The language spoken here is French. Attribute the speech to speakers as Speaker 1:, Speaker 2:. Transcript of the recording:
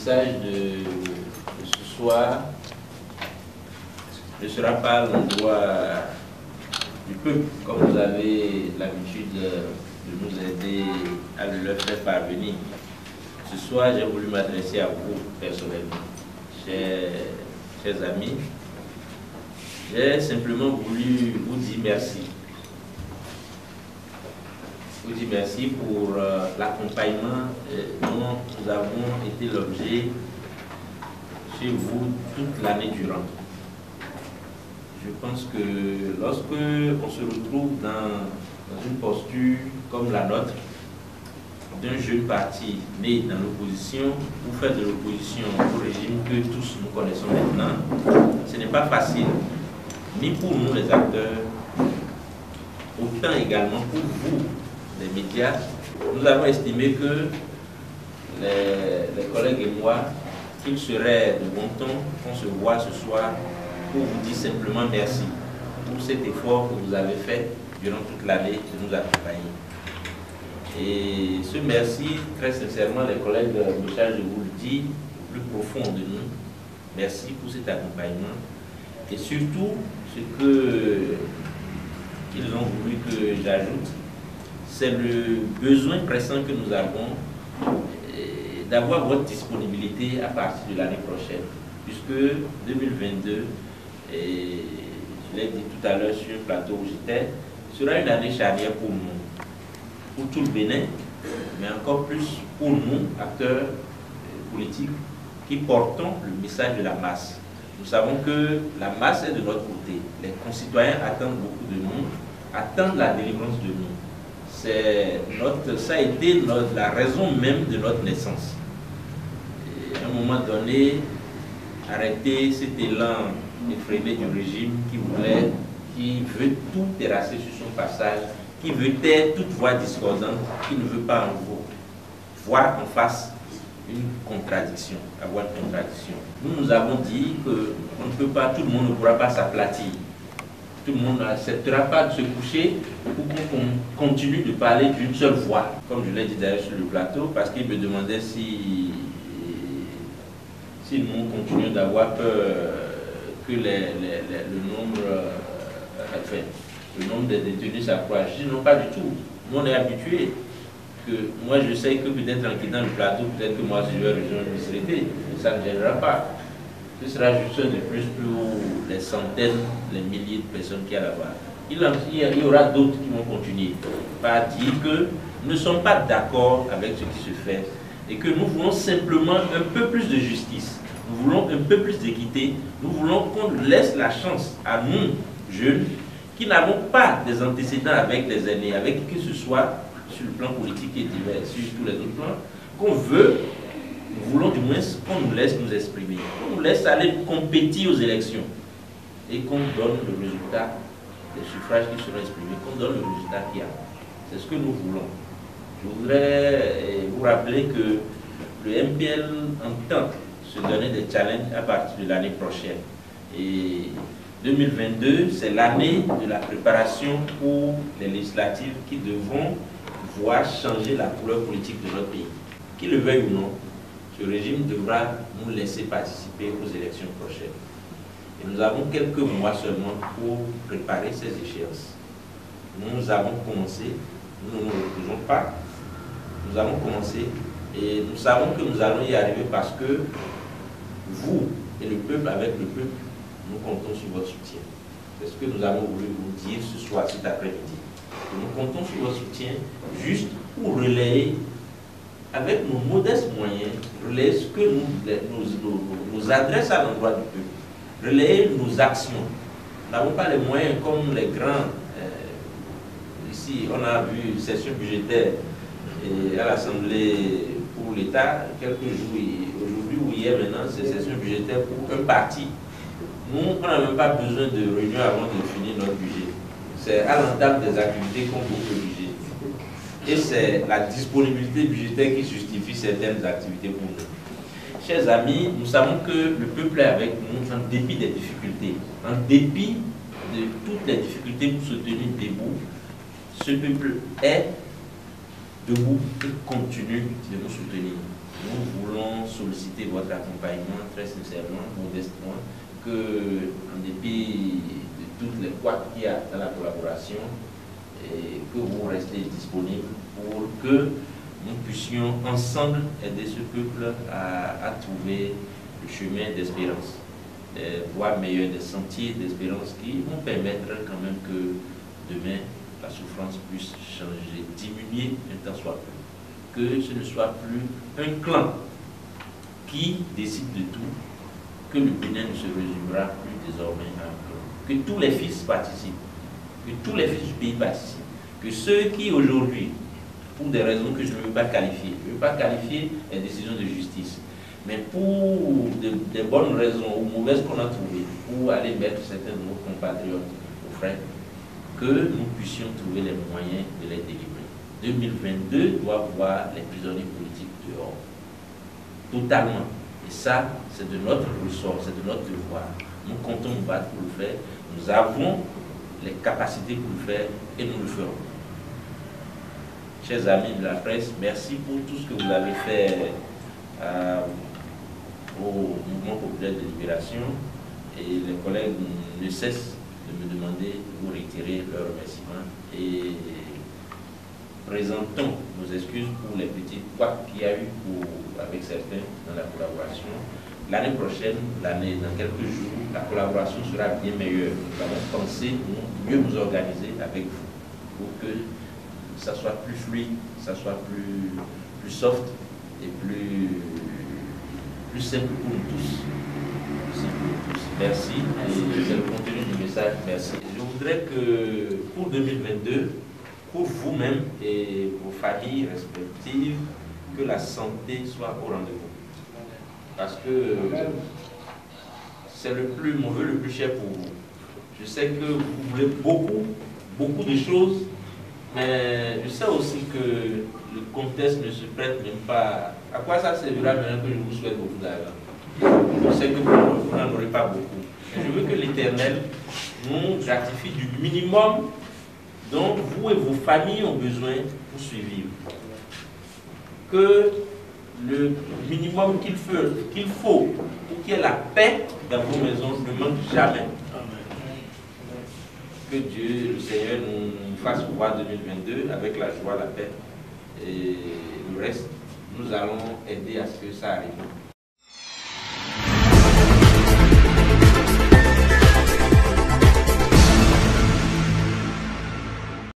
Speaker 1: message de ce soir ne sera pas l'endroit du peuple, comme vous avez l'habitude de nous aider à le faire parvenir. Ce soir, j'ai voulu m'adresser à vous personnellement, chers amis. J'ai simplement voulu vous dire merci. Vous dire merci pour l'accompagnement dont nous avons été l'objet chez vous toute l'année durant. Je pense que lorsque on se retrouve dans une posture comme la nôtre, d'un jeune parti né dans l'opposition, pour faire de l'opposition au régime que tous nous connaissons maintenant, ce n'est pas facile, ni pour nous les acteurs, autant également pour vous, les médias. Nous avons estimé que les collègues et moi, qu'il serait de bon ton qu'on se voit ce soir pour vous dire simplement merci pour cet effort que vous avez fait durant toute l'année de nous accompagner. Et ce merci, très sincèrement, les collègues me chargent de vous le dire au plus profond de nous. Merci pour cet accompagnement. Et surtout, ce qu'ils ont voulu que j'ajoute, c'est le besoin pressant que nous avons d'avoir votre disponibilité à partir de l'année prochaine. Puisque 2022, et je l'ai dit tout à l'heure sur le plateau où j'étais, sera une année charnière pour nous, pour tout le Bénin, mais encore plus pour nous, acteurs politiques, qui portons le message de la masse. Nous savons que la masse est de notre côté. Les concitoyens attendent beaucoup de nous, attendent la délivrance de nous. Ça a été la raison même de notre naissance. Et à un moment donné, arrêter cet élan effréné du régime qui veut tout terrasser sur son passage, qui veut taire toute voix discordante, qui ne veut pas en nouveau voir en face une contradiction, avoir une contradiction. Nous avons dit qu'on ne peut pas, tout le monde ne pourra pas s'aplatir. Tout le monde n'acceptera pas de se coucher pour qu'on continue de parler d'une seule voix, comme je l'ai dit d'ailleurs sur le plateau, parce qu'il me demandait si nous continuons d'avoir peur que le nombre de détenus s'accroisse. Je dis non, pas du tout. Nous, on est habitués. Moi, je sais que peut-être en quittant le plateau, peut-être que moi, si je vais rejoindre le CRT, ça ne gênera pas. Ce sera juste de plus pour les centaines, les milliers de personnes qu'il y a là-bas. Il y aura d'autres qui vont continuer par dire que nous ne sommes pas d'accord avec ce qui se fait et que nous voulons simplement un peu plus de justice, nous voulons un peu plus d'équité, nous voulons qu'on laisse la chance à nous, jeunes, qui n'avons pas des antécédents avec les aînés, avec qui que ce soit sur le plan politique et divers, sur tous les autres plans, qu'on veut. Nous voulons du moins qu'on nous laisse nous exprimer, qu'on nous laisse aller compétir aux élections et qu'on donne le résultat des suffrages qui seront exprimés, qu'on donne le résultat qu'il y a. C'est ce que nous voulons. Je voudrais vous rappeler que le MPL entend se donner des challenges à partir de l'année prochaine. Et 2022, c'est l'année de la préparation pour les législatives qui devront voir changer la couleur politique de notre pays. Qu'il le veuille ou non, ce régime devra nous laisser participer aux élections prochaines. Et nous avons quelques mois seulement pour préparer ces échéances. Nous avons commencé, nous ne nous reposons pas, nous avons commencé et nous savons que nous allons y arriver parce que vous et le peuple, avec le peuple, nous comptons sur votre soutien. C'est ce que nous avons voulu vous dire ce soir, cet après-midi. Nous comptons sur votre soutien juste pour relayer avec nos modestes moyens, relayer ce que nous adresse à l'endroit du peuple, relayer nos actions. Nous n'avons pas les moyens comme les grands. Ici, on a vu session budgétaire à l'Assemblée pour l'État, quelques jours, aujourd'hui ou hier maintenant, c'est session budgétaire pour un parti. Nous, on n'a même pas besoin de réunion avant de finir notre budget. C'est à l'entame des activités qu'on boucle le budget. Et c'est la disponibilité budgétaire qui justifie certaines activités pour nous. Chers amis, nous savons que le peuple est avec nous en dépit des difficultés. En dépit de toutes les difficultés pour se tenir debout, ce peuple est debout et continue de nous soutenir. nous voulons solliciter votre accompagnement très sincèrement, modestement, que en dépit de toutes les couacs qu'il y a dans la collaboration, et que vous restez disponible pour que nous puissions ensemble aider ce peuple à trouver le chemin d'espérance, des voies meilleures, des sentiers d'espérance qui vont permettre quand même que demain la souffrance puisse changer, diminuer un tant soit peu, que ce ne soit plus un clan qui décide de tout, que le Bénin ne se résumera plus désormais à un clan, que tous les fils participent, que tous les fils du pays participent, que ceux qui aujourd'hui, pour des raisons que je ne veux pas qualifier, je ne veux pas qualifier les décisions de justice, mais pour des bonnes raisons ou mauvaises qu'on a trouvées, pour aller mettre certains de nos compatriotes au frais, que nous puissions trouver les moyens de les délivrer. 2022 doit voir les prisonniers politiques dehors, totalement. Et ça, c'est de notre ressort, c'est de notre devoir. Nous comptons nous battre pour le faire, nous avons les capacités pour le faire et nous le ferons. Chers amis de la presse, merci pour tout ce que vous avez fait au mouvement populaire de libération, et les collègues ne cessent de me demander de vous réitérer leurs remerciements et présentons nos excuses pour les petits couacs qu'il y a eu avec certains dans la collaboration. L'année prochaine, dans quelques jours, la collaboration sera bien meilleure. Nous allons penser mieux nous organiser avec vous pour que ça soit plus fluide, ça soit plus soft et plus simple pour nous tous. Merci. Et c'est le contenu du message. Merci. Je voudrais que pour 2022, pour vous-même et vos familles respectives, que la santé soit au rendez-vous. Parce que c'est mon vœu le plus cher pour vous. Je sais que vous voulez beaucoup de choses, mais je sais aussi que le contexte ne se prête même pas. À quoi ça servira maintenant que je vous souhaite beaucoup d'argent? Je sais que vous n'en aurez pas beaucoup. Mais je veux que l'Éternel nous gratifie du minimum dont vous et vos familles ont besoin pour survivre. Que le minimum qu'il faut pour qu'il y ait la paix dans vos maisons ne manque jamais. Que Dieu, le Seigneur, nous fasse voir 2022 avec la joie, la paix et le reste. Nous allons aider à ce que ça arrive.